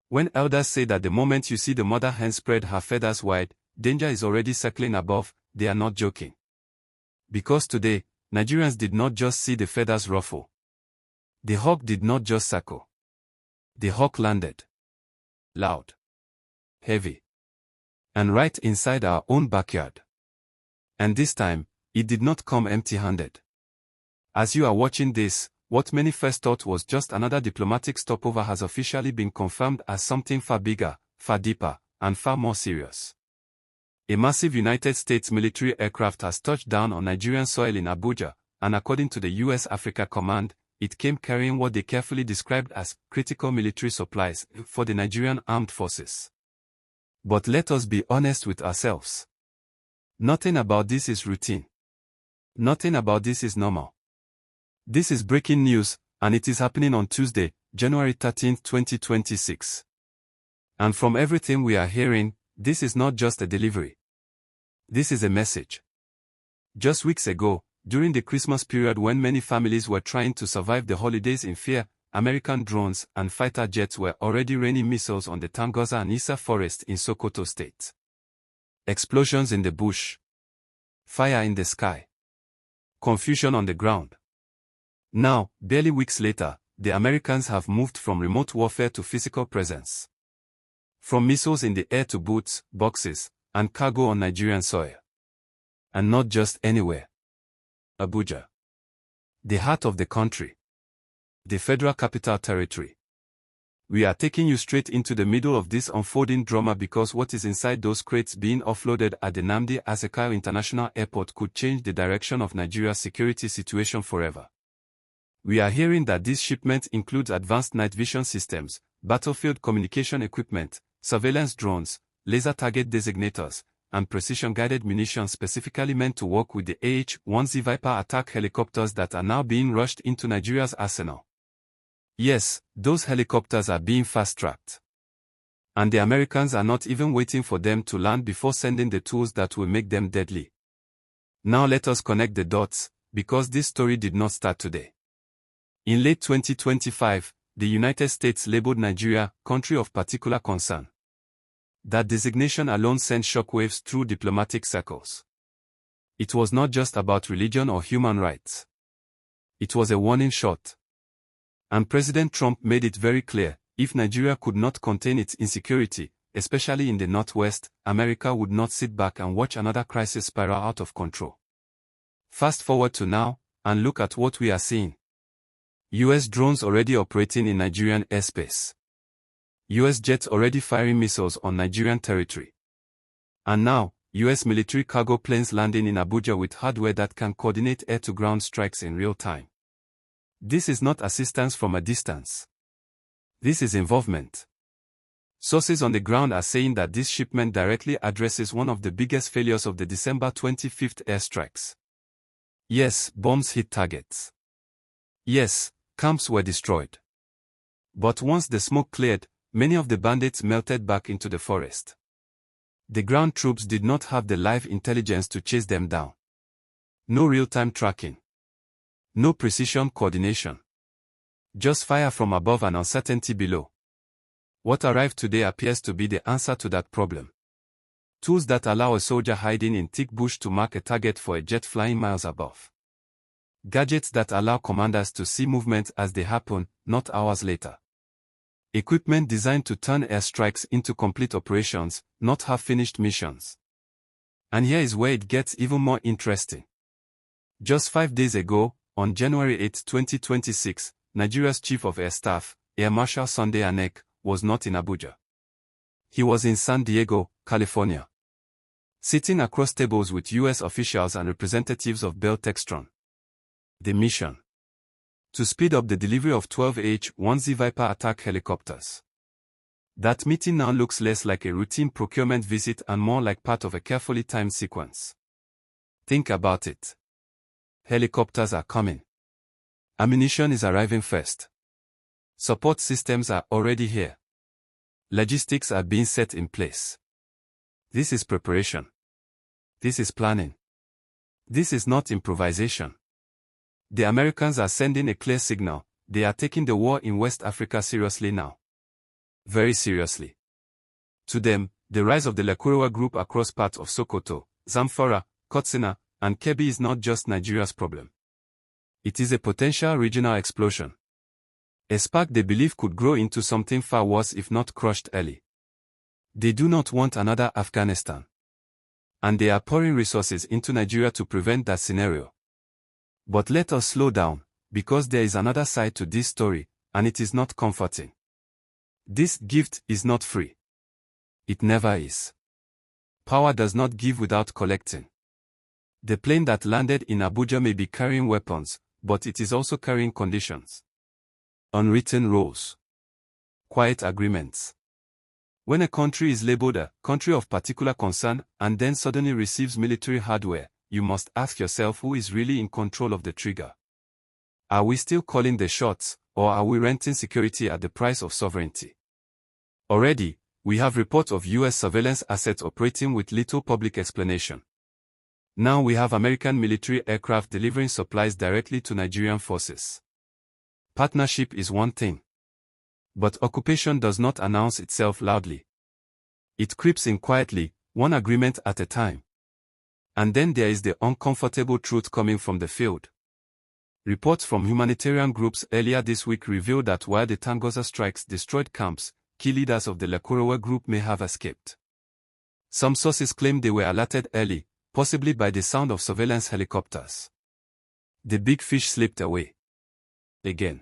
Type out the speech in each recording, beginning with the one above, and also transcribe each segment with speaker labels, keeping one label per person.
Speaker 1: When elders say that the moment you see the mother hen spread her feathers wide, danger is already circling above, they are not joking. Because today, Nigerians did not just see the feathers ruffle. The hawk did not just circle. The hawk landed. Loud. Heavy. And right inside our own backyard. And this time, it did not come empty-handed. As you are watching this, what many first thought was just another diplomatic stopover has officially been confirmed as something far bigger, far deeper, and far more serious. A massive United States military aircraft has touched down on Nigerian soil in Abuja, and according to the U.S. Africa Command, it came carrying what they carefully described as critical military supplies for the Nigerian armed forces. But let us be honest with ourselves. Nothing about this is routine. Nothing about this is normal. This is breaking news, and it is happening on Tuesday, January 13, 2026. And from everything we are hearing, this is not just a delivery. This is a message. Just weeks ago, during the Christmas period when many families were trying to survive the holidays in fear, American drones and fighter jets were already raining missiles on the Tangaza and Isa forest in Sokoto State. Explosions in the bush. Fire in the sky. Confusion on the ground. Now, barely weeks later, the Americans have moved from remote warfare to physical presence. From missiles in the air to boots, boxes, and cargo on Nigerian soil. And not just anywhere. Abuja. The heart of the country. The Federal Capital Territory. We are taking you straight into the middle of this unfolding drama because what is inside those crates being offloaded at the Nnamdi Azikiwe International Airport could change the direction of Nigeria's security situation forever. We are hearing that this shipment includes advanced night vision systems, battlefield communication equipment, surveillance drones, laser target designators, and precision-guided munitions specifically meant to work with the AH-1Z Viper attack helicopters that are now being rushed into Nigeria's arsenal. Yes, those helicopters are being fast-tracked. And the Americans are not even waiting for them to land before sending the tools that will make them deadly. Now let us connect the dots, because this story did not start today. In late 2025, the United States labeled Nigeria country of particular concern. That designation alone sent shockwaves through diplomatic circles. It was not just about religion or human rights. It was a warning shot. And President Trump made it very clear, if Nigeria could not contain its insecurity, especially in the Northwest, America would not sit back and watch another crisis spiral out of control. Fast forward to now, and look at what we are seeing. U.S. drones already operating in Nigerian airspace. U.S. jets already firing missiles on Nigerian territory. And now, U.S. military cargo planes landing in Abuja with hardware that can coordinate air-to-ground strikes in real time. This is not assistance from a distance. This is involvement. Sources on the ground are saying that this shipment directly addresses one of the biggest failures of the December 25th airstrikes. Yes, bombs hit targets. Yes, camps were destroyed. But once the smoke cleared, many of the bandits melted back into the forest. The ground troops did not have the live intelligence to chase them down. No real-time tracking. No precision coordination. Just fire from above and uncertainty below. What arrived today appears to be the answer to that problem. Tools that allow a soldier hiding in thick bush to mark a target for a jet flying miles above. Gadgets that allow commanders to see movement as they happen, not hours later. Equipment designed to turn airstrikes into complete operations, not half-finished missions. And here is where it gets even more interesting. Just 5 days ago, on January 8, 2026, Nigeria's Chief of Air Staff, Air Marshal Sunday Anek, was not in Abuja. He was in San Diego, California. Sitting across tables with U.S. officials and representatives of Bell Textron. The mission: to speed up the delivery of 12 AH-1Z Viper attack helicopters. That meeting now looks less like a routine procurement visit and more like part of a carefully timed sequence. Think about it. Helicopters are coming. Ammunition is arriving first. Support systems are already here. Logistics are being set in place. This is preparation. This is planning. This is not improvisation. The Americans are sending a clear signal: they are taking the war in West Africa seriously now. very seriously. To them, the rise of the Lakurawa group across parts of Sokoto, Zamfara, Katsina, and Kebbi is not just Nigeria's problem. It is a potential regional explosion. A spark they believe could grow into something far worse if not crushed early. They do not want another Afghanistan. And they are pouring resources into Nigeria to prevent that scenario. But let us slow down, because there is another side to this story, and it is not comforting. This gift is not free. It never is. Power does not give without collecting. The plane that landed in Abuja may be carrying weapons, but it is also carrying conditions. Unwritten rules. Quiet agreements. When a country is labeled a country of particular concern and then suddenly receives military hardware, you must ask yourself who is really in control of the trigger. Are we still calling the shots, or are we renting security at the price of sovereignty? Already, we have reports of US surveillance assets operating with little public explanation. Now we have American military aircraft delivering supplies directly to Nigerian forces. Partnership is one thing. But occupation does not announce itself loudly. It creeps in quietly, one agreement at a time. And then there is the uncomfortable truth coming from the field. Reports from humanitarian groups earlier this week revealed that while the Tangoza strikes destroyed camps, key leaders of the Lakurawa group may have escaped. Some sources claim they were alerted early, possibly by the sound of surveillance helicopters. The big fish slipped away. Again.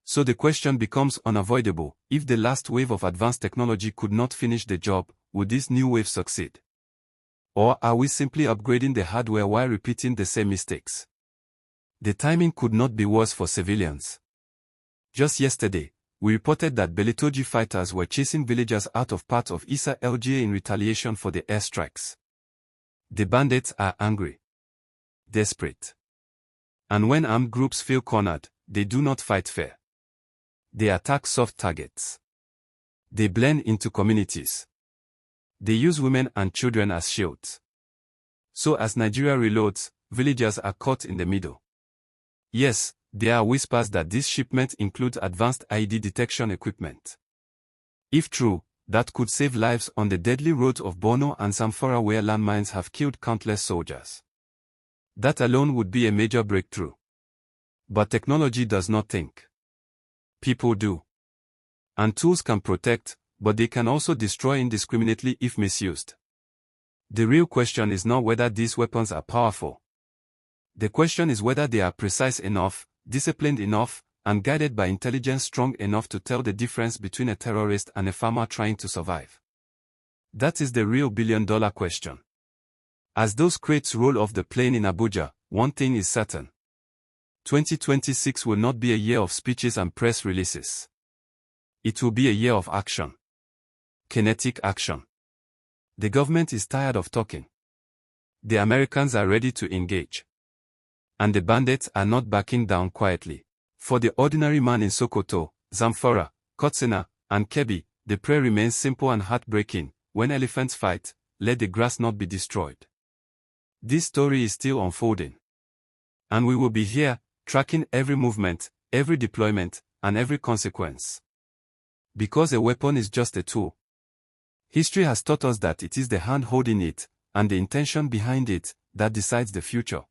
Speaker 1: So the question becomes unavoidable: if the last wave of advanced technology could not finish the job, would this new wave succeed? Or are we simply upgrading the hardware while repeating the same mistakes? The timing could not be worse for civilians. Just yesterday, we reported that Belotogi fighters were chasing villagers out of parts of Isa LGA in retaliation for the airstrikes. The bandits are angry, desperate. And when armed groups feel cornered, they do not fight fair. They attack soft targets. They blend into communities. They use women and children as shields. So as Nigeria reloads, villagers are caught in the middle. Yes, there are whispers that this shipment includes advanced IED detection equipment. If true, that could save lives on the deadly roads of Borno and Zamfara where landmines have killed countless soldiers. That alone would be a major breakthrough. But technology does not think. People do. And tools can protect, but they can also destroy indiscriminately if misused. The real question is not whether these weapons are powerful. The question is whether they are precise enough, disciplined enough, and guided by intelligence strong enough to tell the difference between a terrorist and a farmer trying to survive. That is the real billion-dollar question. As those crates roll off the plane in Abuja, one thing is certain. 2026 will not be a year of speeches and press releases. It will be a year of action. Kinetic action. The government is tired of talking. The Americans are ready to engage. And the bandits are not backing down quietly. For the ordinary man in Sokoto, Zamfara, Katsina, and Kebbi, the prayer remains simple and heartbreaking: when elephants fight, let the grass not be destroyed. This story is still unfolding. And we will be here, tracking every movement, every deployment, and every consequence. Because a weapon is just a tool. History has taught us that it is the hand holding it, and the intention behind it, that decides the future.